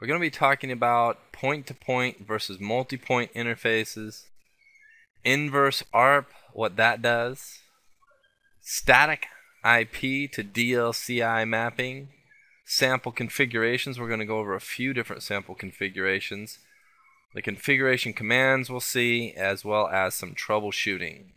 We're going to be talking about point-to-point versus multi-point interfaces, inverse ARP, what that does, static IP to DLCI mapping, sample configurations. We're going to go over a few different sample configurations, the configuration commands we'll see, as well as some troubleshooting.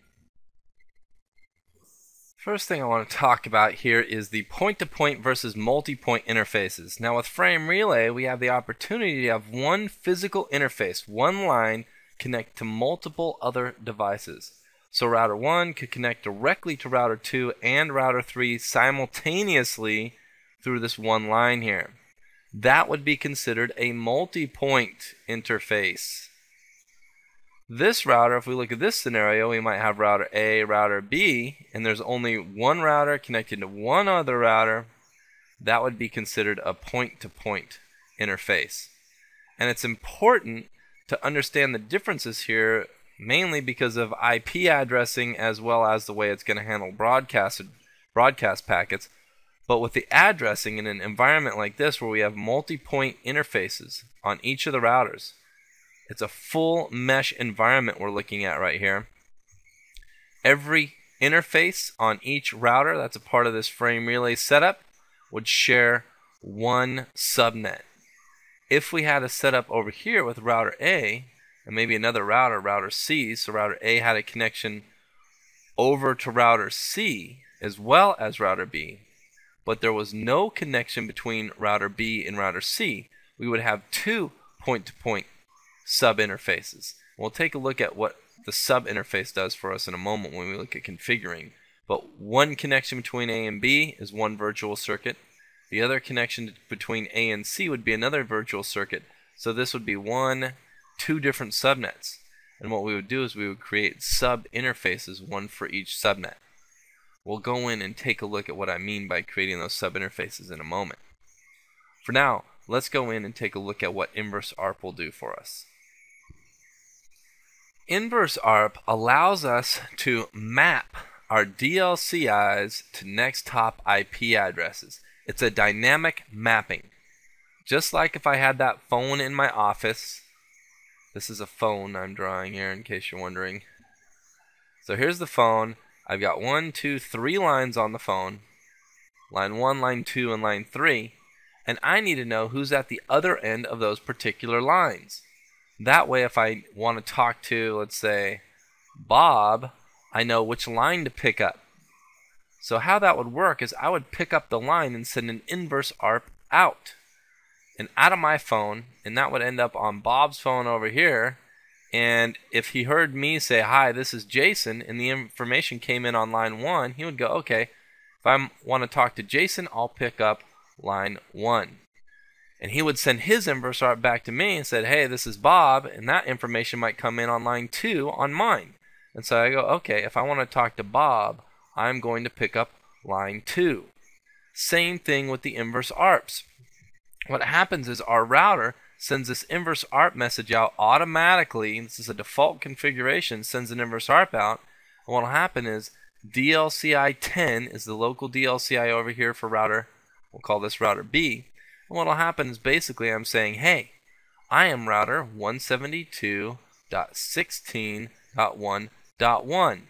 First thing I want to talk about here is the point-to-point versus multi-point interfaces. Now with frame relay, we have the opportunity to have one physical interface, one line, connect to multiple other devices. So router 1 could connect directly to router 2 and router 3 simultaneously through this one line here. That would be considered a multi-point interface. This router, if we look at this scenario, we might have router A, router B, and there's only one router connected to one other router. That would be considered a point-to-point interface. And it's important to understand the differences here, mainly because of IP addressing as well as the way it's going to handle broadcast packets. But with the addressing in an environment like this where we have multi-point interfaces on each of the routers, it's a full mesh environment we're looking at right here. Every interface on each router that's a part of this frame relay setup would share one subnet. If we had a setup over here with router A and maybe another router, router C, so router A had a connection over to router C as well as router B, but there was no connection between router B and router C, we would have two point-to-point sub-interfaces. We'll take a look at what the sub-interface does for us in a moment when we look at configuring. But one connection between A and B is one virtual circuit. The other connection between A and C would be another virtual circuit. So this would be two different subnets. And what we would do is we would create sub-interfaces, one for each subnet. We'll go in and take a look at what I mean by creating those sub-interfaces in a moment. For now, let's go in and take a look at what inverse ARP will do for us. Inverse ARP allows us to map our DLCIs to next hop IP addresses. It's a dynamic mapping. Just like if I had that phone in my office. This is a phone I'm drawing here in case you're wondering. So here's the phone. I've got 1, 2, 3 lines on the phone. Line 1, line 2, and line 3. And I need to know who's at the other end of those particular lines. That way, if I want to talk to, let's say, Bob, I know which line to pick up. So how that would work is I would pick up the line and send an inverse ARP out of my phone, and that would end up on Bob's phone over here. And if he heard me say, "Hi, this is Jason," and the information came in on line 1, he would go, "Okay, if I want to talk to Jason, I'll pick up line 1." And he would send his inverse ARP back to me and said, "Hey, this is Bob," and that information might come in on line 2 on mine. And so I go, "Okay, if I want to talk to Bob, I'm going to pick up line 2. Same thing with the inverse ARPs. What happens is our router sends this inverse ARP message out automatically. This is a default configuration, sends an inverse ARP out. And what will happen is DLCI 10 is the local DLCI over here for router. We'll call this router B. And what will happen is basically I'm saying, "Hey, I am router 172.16.1.1.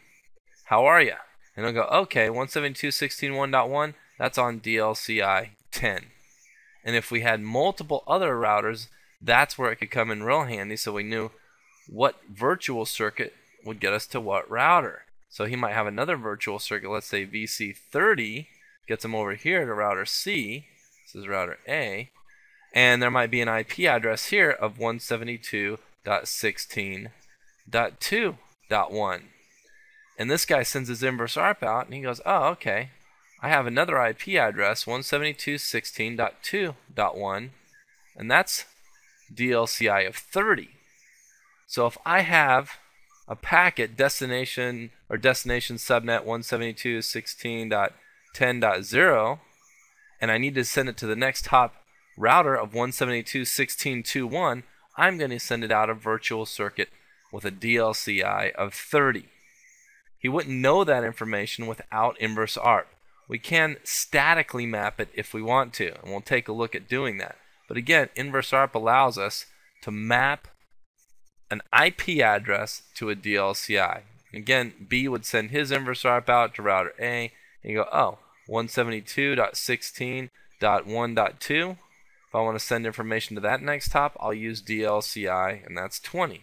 How are you?" And it'll go, "Okay, 172.16.1.1, that's on DLCI 10. And if we had multiple other routers, that's where it could come in real handy, so we knew what virtual circuit would get us to what router. So he might have another virtual circuit, let's say VC30, gets him over here to router C. This is router A. And there might be an IP address here of 172.16.2.1. And this guy sends his inverse ARP out, and he goes, "Oh, okay. I have another IP address, 172.16.2.1, and that's DLCI of 30. So if I have a packet destination subnet 172.16.10.0, and I need to send it to the next hop router of 172.16.2.1, I'm going to send it out a virtual circuit with a DLCI of 30. He wouldn't know that information without inverse ARP. We can statically map it if we want to, and we'll take a look at doing that. But again, inverse ARP allows us to map an IP address to a DLCI. Again, B would send his inverse ARP out to router A, and you go, oh, 172.16.1.2. If I want to send information to that next hop, I'll use DLCI, and that's 20.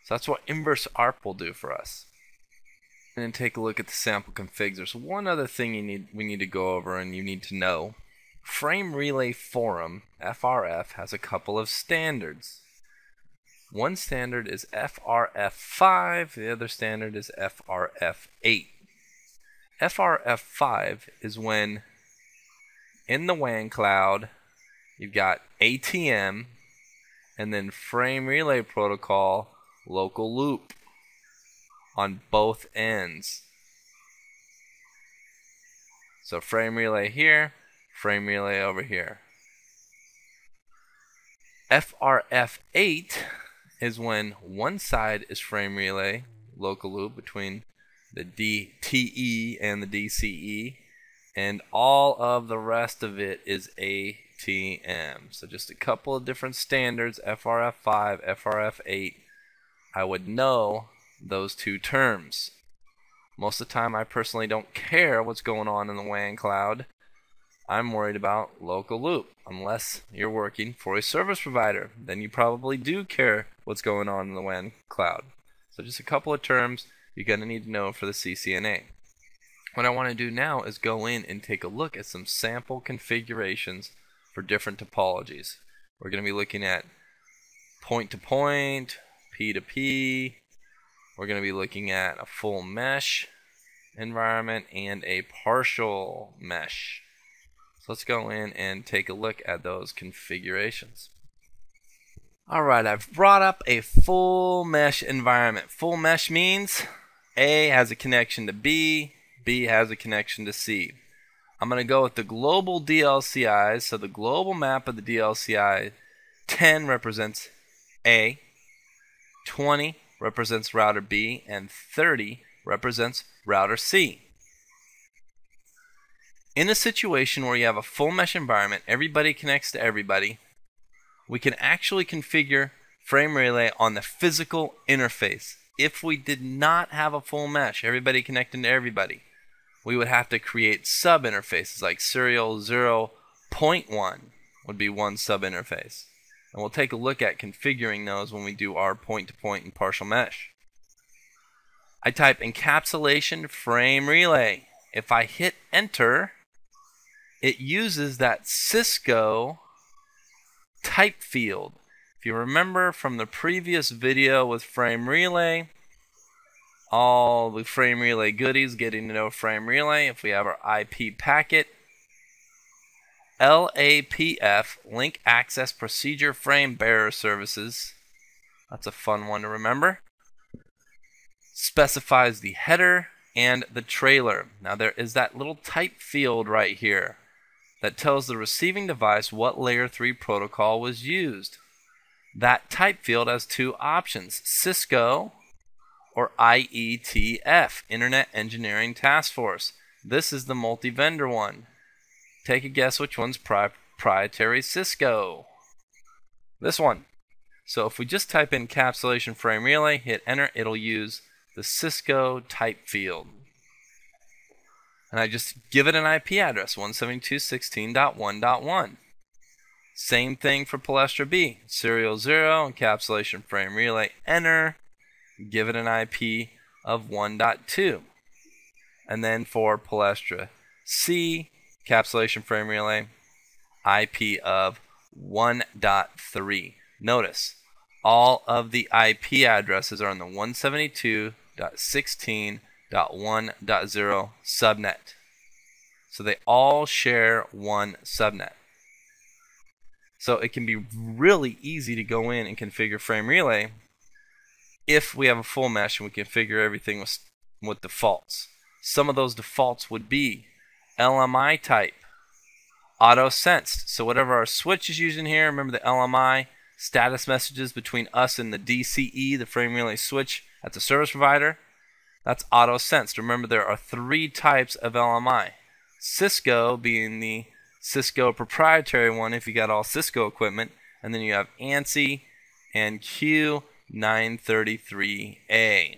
So that's what inverse ARP will do for us. And then take a look at the sample configs. There's one other thing we need to go over and you need to know. Frame Relay Forum, FRF, has a couple of standards. One standard is FRF5, the other standard is FRF8. FRF5 is when in the WAN cloud you've got ATM and then Frame Relay Protocol local loop on both ends. So frame relay here, frame relay over here. FRF8 is when one side is frame relay local loop between the DTE and the DCE, and all of the rest of it is ATM. So just a couple of different standards, FRF5, FRF8. I would know those two terms. Most of the time I personally don't care what's going on in the WAN cloud. I'm worried about local loop. Unless you're working for a service provider, then you probably do care what's going on in the WAN cloud. So just a couple of terms you're going to need to know for the CCNA. What I want to do now is go in and take a look at some sample configurations for different topologies. We're going to be looking at point-to-point, P2P. We're going to be looking at a full mesh environment and a partial mesh. So let's go in and take a look at those configurations. Alright, I've brought up a full mesh environment. Full mesh means A has a connection to B, B has a connection to C. I'm going to go with the global DLCIs. So the global map of the DLCI, 10 represents A, 20 represents router B, and 30 represents router C. In a situation where you have a full mesh environment, everybody connects to everybody, we can actually configure frame relay on the physical interface. If we did not have a full mesh, everybody connecting to everybody, we would have to create sub interfaces like serial 0.1 would be one sub interface. And we'll take a look at configuring those when we do our point-to-point and partial mesh. I type encapsulation frame relay. If I hit enter, it uses that Cisco type field. If you remember from the previous video with frame relay, all the frame relay goodies, getting to know frame relay, if we have our IP packet, LAPF, Link Access Procedure Frame Bearer Services, that's a fun one to remember, specifies the header and the trailer. Now there is that little type field right here that tells the receiving device what layer 3 protocol was used. That type field has two options, Cisco or IETF, Internet Engineering Task Force. This is the multi-vendor one. Take a guess which one's proprietary Cisco. This one. So if we just type in encapsulation frame relay, hit enter, it'll use the Cisco type field. And I just give it an IP address, 172.16.1.1. Same thing for Palestra B. Serial 0, encapsulation frame relay, enter. Give it an IP of 1.2. And then for Palestra C, encapsulation frame relay, IP of 1.3. Notice, all of the IP addresses are on the 172.16.1.0 subnet. So they all share one subnet. So it can be really easy to go in and configure frame relay if we have a full mesh and we configure everything with defaults. Some of those defaults would be LMI type, auto sensed. So whatever our switch is using here, remember the LMI status messages between us and the DCE, the frame relay switch at the service provider, that's auto sensed. Remember there are three types of LMI. Cisco being the Cisco proprietary one if you got all Cisco equipment, and then you have ANSI and Q933A.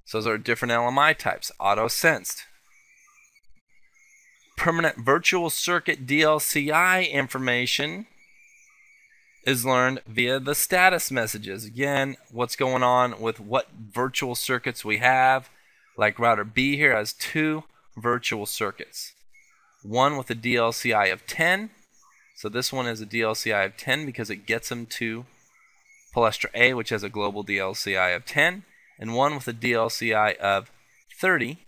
So those are different LMI types. Auto-sensed. Permanent virtual circuit DLCI information is learned via the status messages. Again, what's going on with what virtual circuits we have. Like router B here has 2 virtual circuits. One with a DLCI of 10. So this one is a DLCI of 10 because it gets them to Palestra A, which has a global DLCI of 10. And one with a DLCI of 30,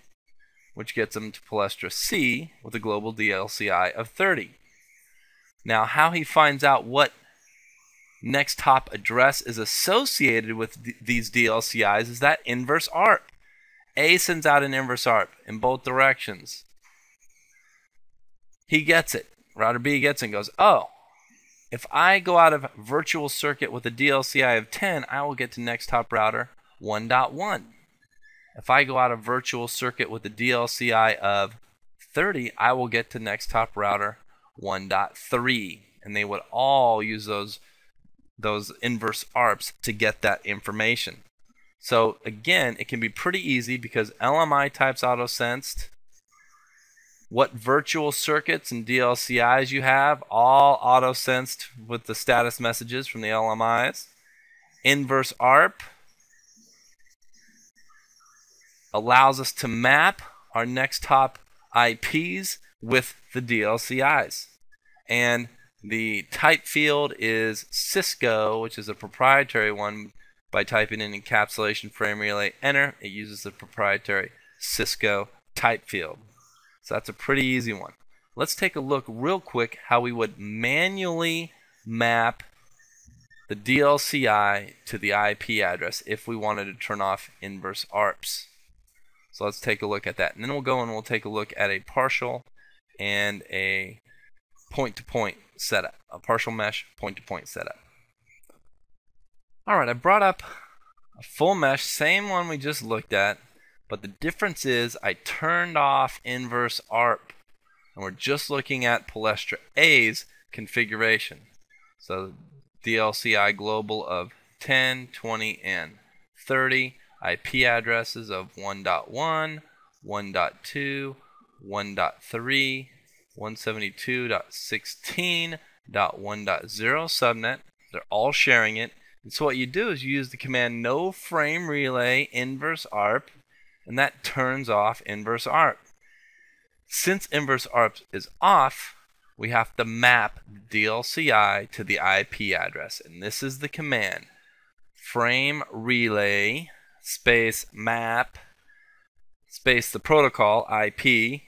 which gets them to Palestra C with a global DLCI of 30. Now, how he finds out what next hop address is associated with these DLCIs is that inverse ARP. A sends out an inverse ARP in both directions. He gets it. Router B gets it and goes, oh, if I go out of virtual circuit with a DLCI of 10, I will get to next hop router 1.1. If I go out of virtual circuit with a DLCI of 30, I will get to next hop router 1.3. And they would all use those inverse ARPs to get that information. So again, it can be pretty easy because LMI types auto-sensed, what virtual circuits and DLCIs you have, all auto-sensed with the status messages from the LMIs. Inverse ARP allows us to map our next hop IPs with the DLCIs. And the type field is Cisco, which is a proprietary one. By typing in encapsulation frame relay enter, it uses the proprietary Cisco type field. So that's a pretty easy one. Let's take a look real quick how we would manually map the DLCI to the IP address if we wanted to turn off inverse ARPs. So let's take a look at that. And then we'll go and we'll take a look at a partial and a point-to-point setup. A partial mesh point-to-point setup. Alright, I brought up a full mesh, same one we just looked at, but the difference is I turned off inverse ARP, and we're just looking at Palestra A's configuration. So DLCI global of 10, 20, and 30, IP addresses of 1.1, 1.2, 1.3, 172.16.1.0 subnet. They're all sharing it. And so what you do is you use the command no frame relay inverse ARP, and that turns off inverse ARP. Since inverse ARP is off, we have to map DLCI to the IP address, and this is the command frame relay space map space the protocol IP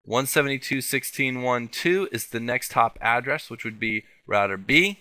172.16.1.2 is the next hop address, which would be router B,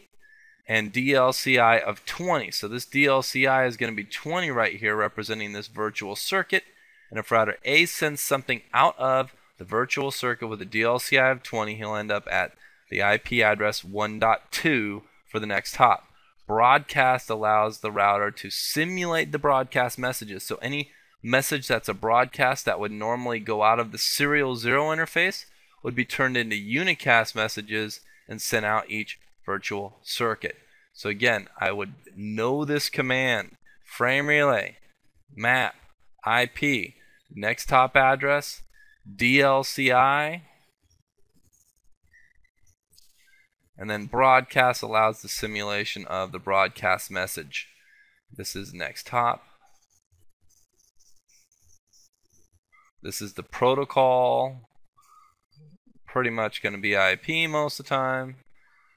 and DLCI of 20. So this DLCI is going to be 20 right here, representing this virtual circuit. And if router A sends something out of the virtual circuit with a DLCI of 20, he'll end up at the IP address 1.2 for the next hop. Broadcast allows the router to simulate the broadcast messages. So any message that's a broadcast that would normally go out of the serial 0 interface would be turned into unicast messages and sent out each virtual circuit. So again, I would know this command, frame relay, map, IP, next hop address, DLCI, and then broadcast allows the simulation of the broadcast message. This is next hop. This is the protocol, pretty much going to be IP most of the time.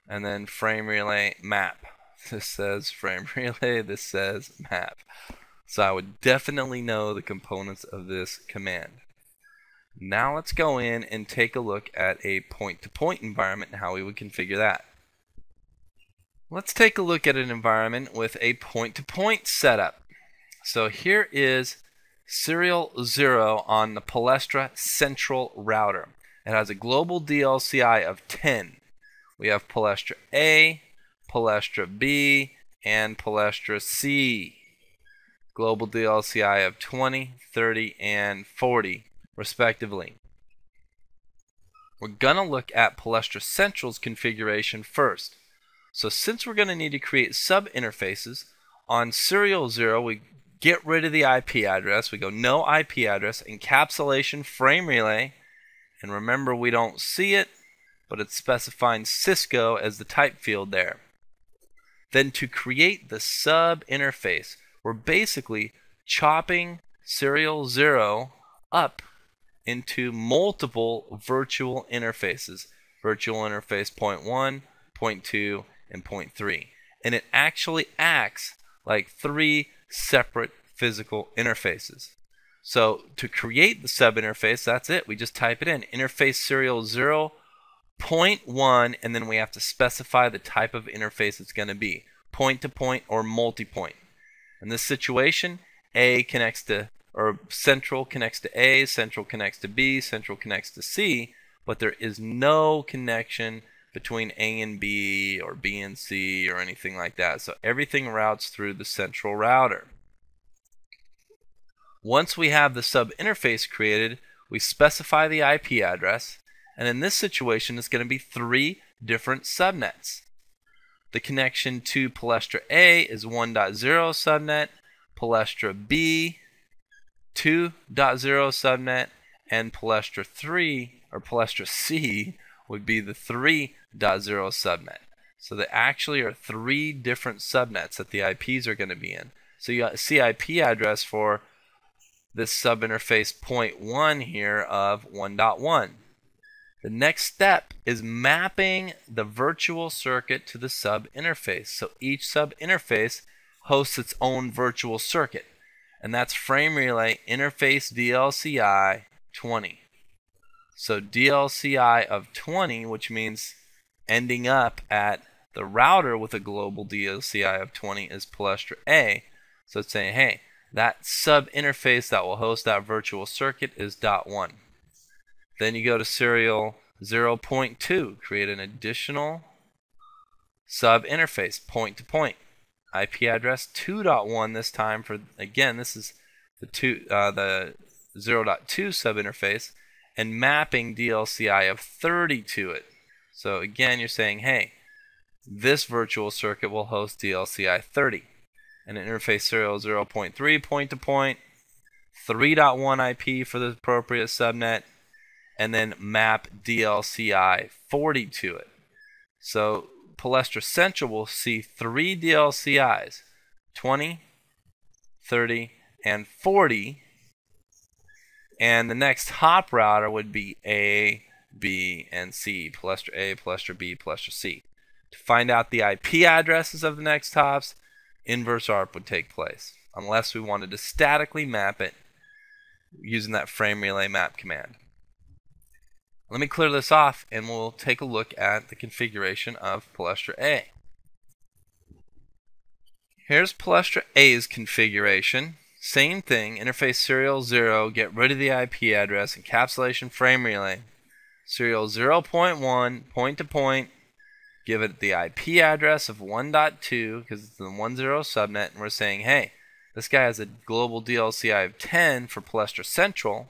And then frame relay map. This says frame relay, this says map. So I would definitely know the components of this command. Now let's go in and take a look at a point-to-point environment and how we would configure that. Let's take a look at an environment with a point-to-point setup. So here is serial 0 on the Palestra central router. It has a global DLCI of 10. We have Palestra A, Palestra B, and Palestra C. Global DLCI of 20, 30, and 40, respectively. We're going to look at Palestra Central's configuration first. So since we're going to need to create sub-interfaces, on serial 0 we get rid of the IP address. We go no IP address, encapsulation frame relay, and remember we don't see it, but it's specifying Cisco as the type field there. Then to create the sub-interface, we're basically chopping serial 0 up into multiple virtual interfaces. Virtual interface point 1, point 2, and point 3. And it actually acts like 3 separate physical interfaces. So to create the sub-interface, that's it. We just type it in. Interface serial 0, point 1, and then we have to specify the type of interface it's going to be. Point-to-point or multi-point. In this situation, A connects to, or Central connects to A, Central connects to B, Central connects to C, but there is no connection between A and B or B and C or anything like that. So everything routes through the central router. Once we have the sub-interface created, we specify the IP address, and in this situation it's going to be 3 different subnets. The connection to Palestra A is 1.0 subnet, Palestra B 2.0 subnet, and Palestra 3 or Palestra C would be the 3.0 subnet. So there actually are 3 different subnets that the IPs are going to be in. So you see IP address for this subinterface point 1 here of 1.1. The next step is mapping the virtual circuit to the sub-interface. So each sub-interface hosts its own virtual circuit, and that's frame relay interface DLCI 20. So DLCI of 20, which means ending up at the router with a global DLCI of 20, is Palestra A. So it's saying, hey, that sub-interface that will host that virtual circuit is .1. Then you go to serial 0.2, create an additional sub-interface, point-to-point. IP address 2.1 this time for, again, this is the 0.2 sub-interface, and mapping DLCI of 30 to it. So again, you're saying, hey, this virtual circuit will host DLCI 30. And interface serial 0.3 point-to-point, 3.1 IP for the appropriate subnet, and then map DLCI 40 to it. So Palestra Central will see 3 DLCIs, 20, 30, and 40. And the next hop router would be A, B, and C. Palestra A, Palestra B, Palestra C. To find out the IP addresses of the next hops, inverse ARP would take place, unless we wanted to statically map it using that frame relay map command. Let me clear this off and we'll take a look at the configuration of Palestra A. Here's Palestra A's configuration. Same thing, interface serial 0, get rid of the IP address, encapsulation frame relay. Serial 0.1, point-to-point, give it the IP address of 1.2 because it's the 1.0 subnet, and we're saying, hey, this guy has a global DLCI of 10 for Palestra Central,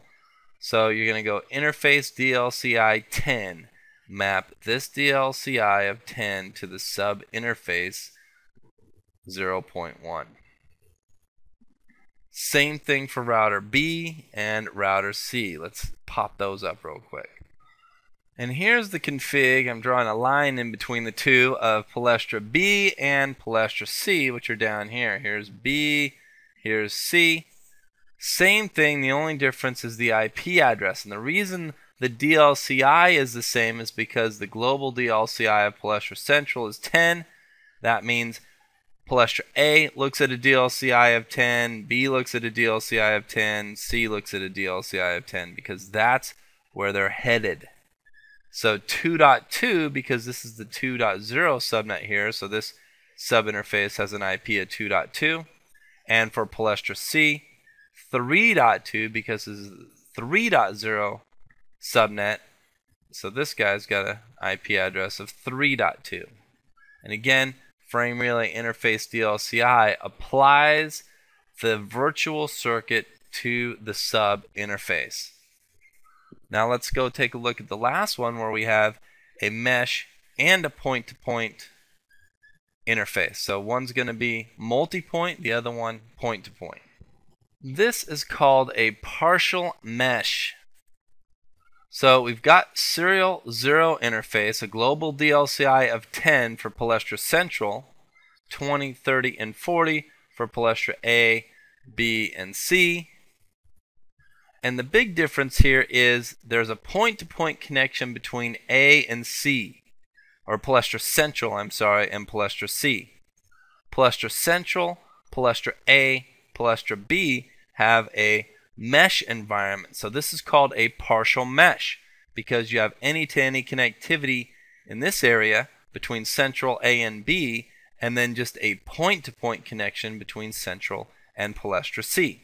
so you're going to go interface DLCI 10, map this DLCI of 10 to the sub-interface 0.1. Same thing for router B and router C. Let's pop those up real quick. And here's the config. I'm drawing a line in between the two of Palestra B and Palestra C, which are down here. Here's B, here's C. Same thing, the only difference is the IP address. And the reason the DLCI is the same is because the global DLCI of Palestra Central is 10. That means Palestra A looks at a DLCI of 10, B looks at a DLCI of 10, C looks at a DLCI of 10, because that's where they're headed. So 2.2, because this is the 2.0 subnet here, so this subinterface has an IP of 2.2. And for Palestra C, 3.2, because this is 3.0 subnet, so this guy's got an IP address of 3.2. And again, frame relay interface DLCI applies the virtual circuit to the sub interface. Now let's go take a look at the last one where we have a mesh and a point-to-point interface. So one's going to be multi-point, the other one point-to-point. This is called a partial mesh. So we've got serial 0 interface, a global DLCI of 10 for Palestra Central, 20, 30, and 40 for Palestra A, B, and C. And the big difference here is there's a point-to-point connection between A and C, or Palestra Central, I'm sorry, and Palestra C. Palestra Central, Palestra A, Palestra B have a mesh environment. So this is called a partial mesh because you have any-to-any connectivity in this area between Central A and B, and then just a point-to-point connection between Central and Palestra C.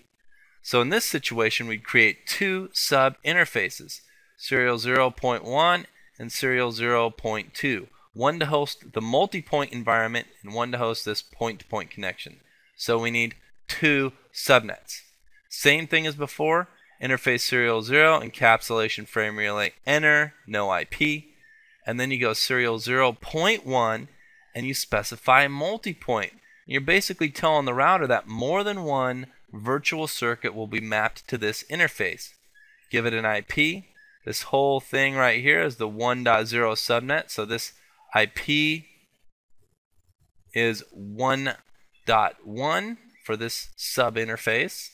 So in this situation, we'd create two sub-interfaces, serial 0.1 and serial 0.2, one to host the multi-point environment and one to host this point-to-point connection. So we need two subnets. Same thing as before, interface serial 0, encapsulation frame relay, enter, no IP, and then you go serial 0.1 and you specify multi-point. You're basically telling the router that more than one virtual circuit will be mapped to this interface. Give it an IP. This whole thing right here is the 1.0 subnet. So this IP is 1.1 for this sub interface.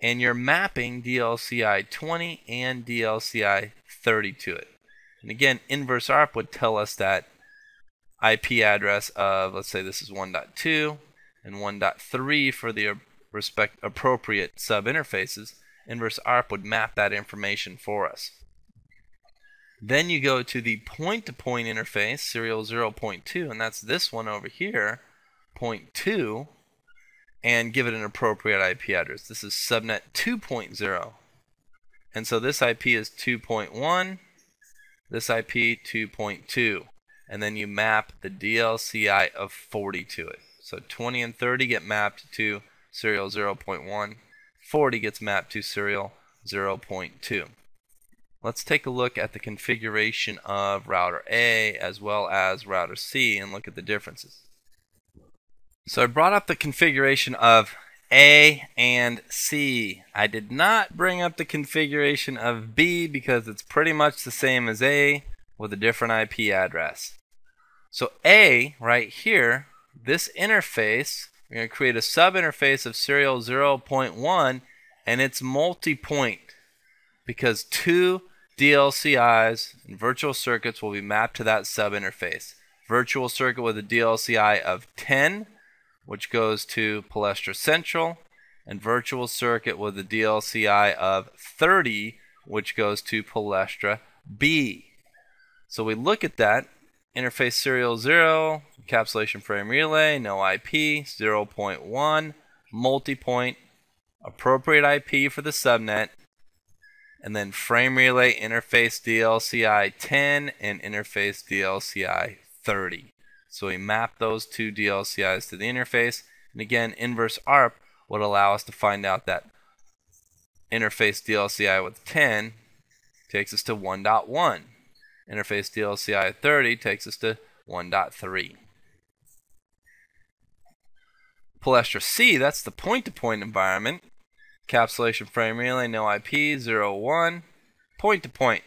And you're mapping DLCI 20 and DLCI 30 to it. And again, inverse ARP would tell us that IP address of, let's say this is 1.2 and 1.3 for the appropriate sub-interfaces. Inverse ARP would map that information for us. Then you go to the point-to-point interface, serial 0.2, and that's this one over here, 0.2, and give it an appropriate IP address. This is subnet 2.0. And so this IP is 2.1, this IP 2.2. And then you map the DLCI of 40 to it. So 20 and 30 get mapped to serial 0.1. 40 gets mapped to serial 0.2. Let's take a look at the configuration of router A as well as router C and look at the differences. So I brought up the configuration of A and C. I did not bring up the configuration of B because it's pretty much the same as A with a different IP address. So A, right here, this interface, we're going to create a sub-interface of serial 0.1, and it's multi-point because two DLCIs and virtual circuits will be mapped to that sub-interface. Virtual circuit with a DLCI of 10, which goes to Palestra Central, and virtual circuit with a DLCI of 30, which goes to Palestra B. So we look at that. Interface serial 0, encapsulation frame relay, no IP, 0.1, multi-point, appropriate IP for the subnet, and then frame relay interface DLCI 10 and interface DLCI 30. So we map those two DLCIs to the interface, and again, inverse ARP would allow us to find out that interface DLCI with 10 takes us to 1.1. Interface DLCI 30 takes us to 1.3. Palestra C, that's the point-to-point environment. Encapsulation frame relay, no IP, 0.1, point-to-point.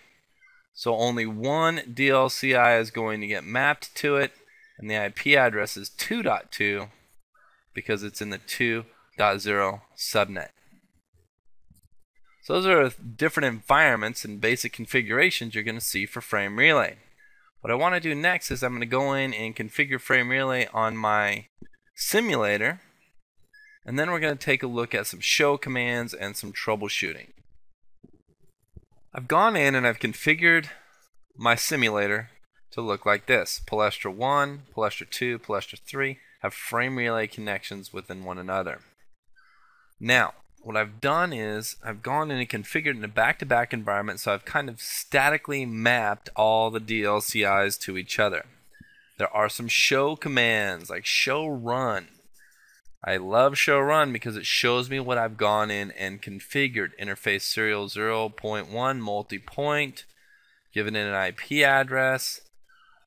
So only one DLCI is going to get mapped to it, and the IP address is 2.2 because it's in the 2.0 subnet. So those are different environments and basic configurations you're going to see for frame relay. What I want to do next is I'm going to go in and configure frame relay on my simulator, and then we're going to take a look at some show commands and some troubleshooting. I've gone in and I've configured my simulator to look like this. Palestra 1, Palestra 2, Palestra 3 have frame relay connections within one another. Now, what I've done is I've gone in and configured in a back-to-back environment, so I've kind of statically mapped all the DLCIs to each other. There are some show commands like show run. I love show run because it shows me what I've gone in and configured. Interface serial 0.1 multi-point, given it an IP address,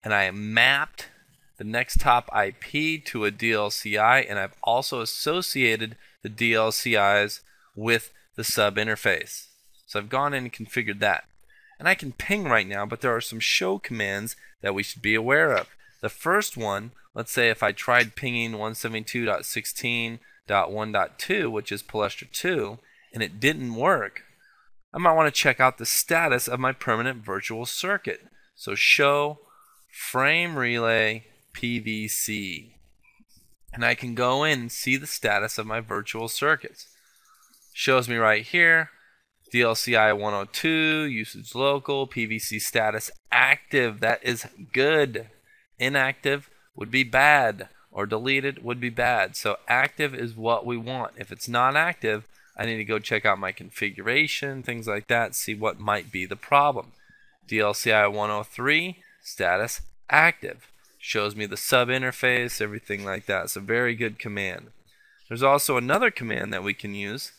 and I mapped the next top IP to a DLCI, and I've also associated the DLCIs with the sub interface. So I've gone in and configured that. And I can ping right now, but there are some show commands that we should be aware of. The first one, let's say if I tried pinging 172.16.1.2, which is Palestra 2, and it didn't work, I might want to check out the status of my permanent virtual circuit. So show frame relay PVC. And I can go in and see the status of my virtual circuits. Shows me right here, DLCI 102, usage local, PVC status active. That is good. Inactive would be bad, or deleted would be bad. So active is what we want. If it's not active, I need to go check out my configuration, things like that, see what might be the problem. DLCI 103, status active. Shows me the sub interface, everything like that. It's a very good command. There's also another command that we can use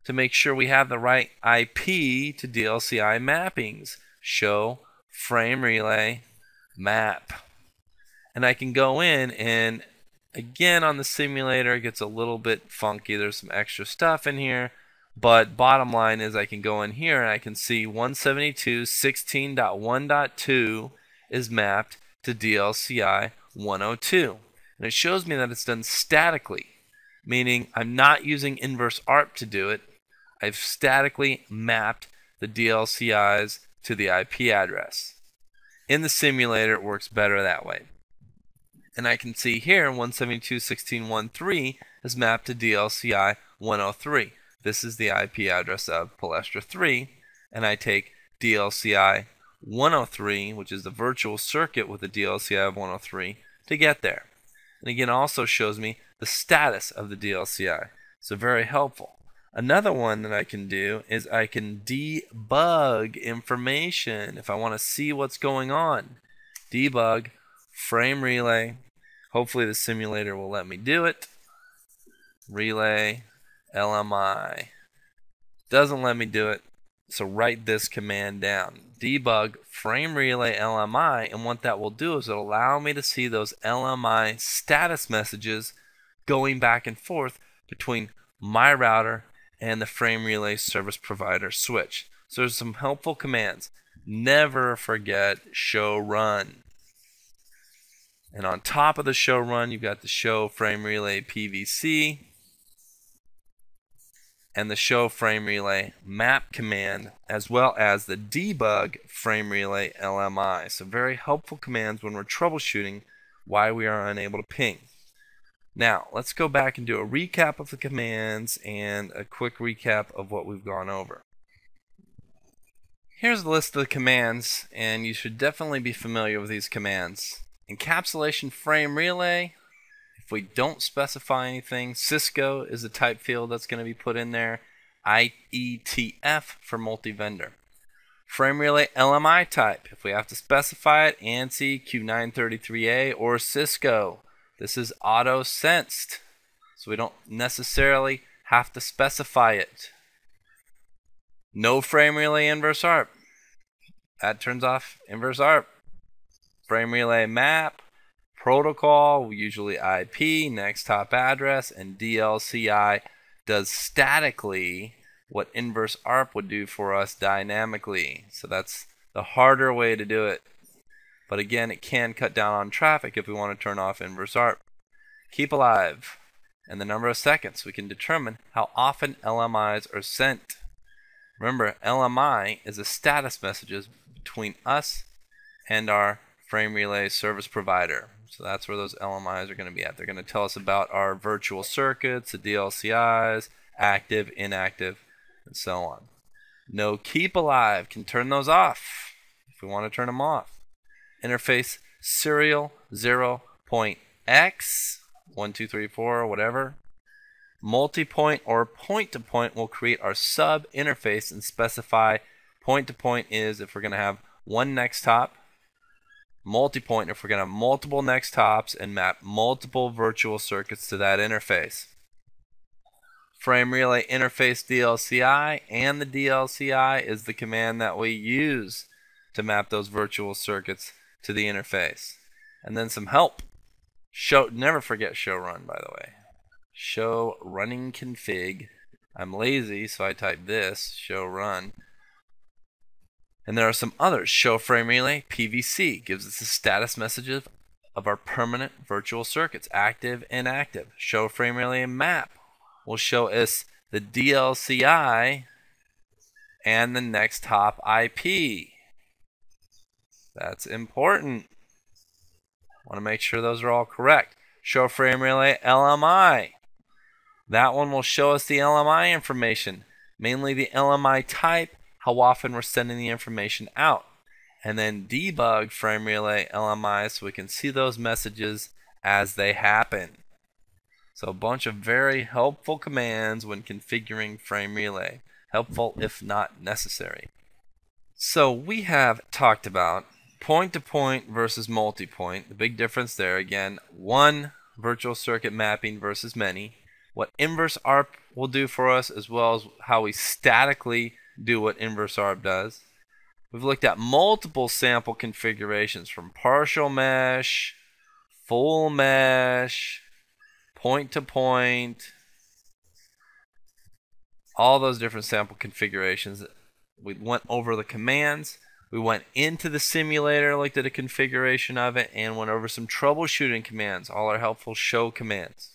to make sure we have the right IP to DLCI mappings. Show frame relay map. And I can go in and again on the simulator it gets a little bit funky. There's some extra stuff in here. But bottom line is I can go in here and I can see 172.16.1.2 is mapped to DLCI 102. And it shows me that it's done statically, meaning I'm not using inverse ARP to do it. I've statically mapped the DLCIs to the IP address. In the simulator it works better that way. And I can see here 172.16.1.3 is mapped to DLCI 103. This is the IP address of Palestra 3, and I take DLCI 103, which is the virtual circuit with a DLCI of 103, to get there. And again, also shows me the status of the DLCI. So very helpful. Another one that I can do is I can debug information if I want to see what's going on. Debug frame relay. Hopefully the simulator will let me do it. Relay LMI. Doesn't let me do it. So write this command down. Debug frame relay LMI, and what that will do is it'll allow me to see those LMI status messages going back and forth between my router and the frame relay service provider switch. So there's some helpful commands. Never forget show run. And on top of the show run, you've got the show frame relay PVC and the show frame relay map command, as well as the debug frame relay LMI. So very helpful commands when we're troubleshooting why we are unable to ping. Now let's go back and do a recap of the commands and a quick recap of what we've gone over. Here's the list of the commands, and you should definitely be familiar with these commands. Encapsulation frame relay. If we don't specify anything, Cisco is the type field that's going to be put in there. IETF for multi-vendor. Frame relay LMI type. If we have to specify it, ANSI, Q933A, or Cisco. This is auto-sensed, so we don't necessarily have to specify it. No frame relay inverse ARP. That turns off inverse ARP. Frame relay map, protocol, usually IP, next hop address, and DLCI does statically what inverse ARP would do for us dynamically. So that's the harder way to do it. But again, it can cut down on traffic if we want to turn off inverse ARP. Keep alive, and the number of seconds. We can determine how often LMIs are sent. Remember, LMI is the status messages between us and our frame relay service provider. So that's where those LMIs are going to be at. They're going to tell us about our virtual circuits, the DLCIs, active, inactive, and so on. No keep alive. Can turn those off if we want to turn them off. Interface serial 0.x 1, 2, 3, 4, whatever. Multi-point or point-to-point will create our sub interface and specify point-to-point is if we're going to have one next hop. Multi-point if we're going to have multiple next hops and map multiple virtual circuits to that interface. Frame relay interface DLCI, and the DLCI is the command that we use to map those virtual circuits to the interface. And then some help. Never forget show run, by the way. Show running config. I'm lazy, so I type this, show run. And there are some others. Show frame relay PVC gives us the status messages of our permanent virtual circuits, active and inactive. Show frame relay map will show us the DLCI and the next hop IP. That's important. Want to make sure those are all correct. Show frame relay LMI. That one will show us the LMI information, mainly the LMI type, how often we're sending the information out. And then debug frame relay LMI so we can see those messages as they happen. So a bunch of very helpful commands when configuring frame relay. Helpful if not necessary. So we have talked about point-to-point versus multi-point. The big difference there, again, one virtual circuit mapping versus many. What inverse ARP will do for us, as well as how we statically do what inverse ARP does. We've looked at multiple sample configurations from partial mesh, full mesh, point-to-point, all those different sample configurations. We went over the commands. We went into the simulator, looked at a configuration of it, and went over some troubleshooting commands, all our helpful show commands.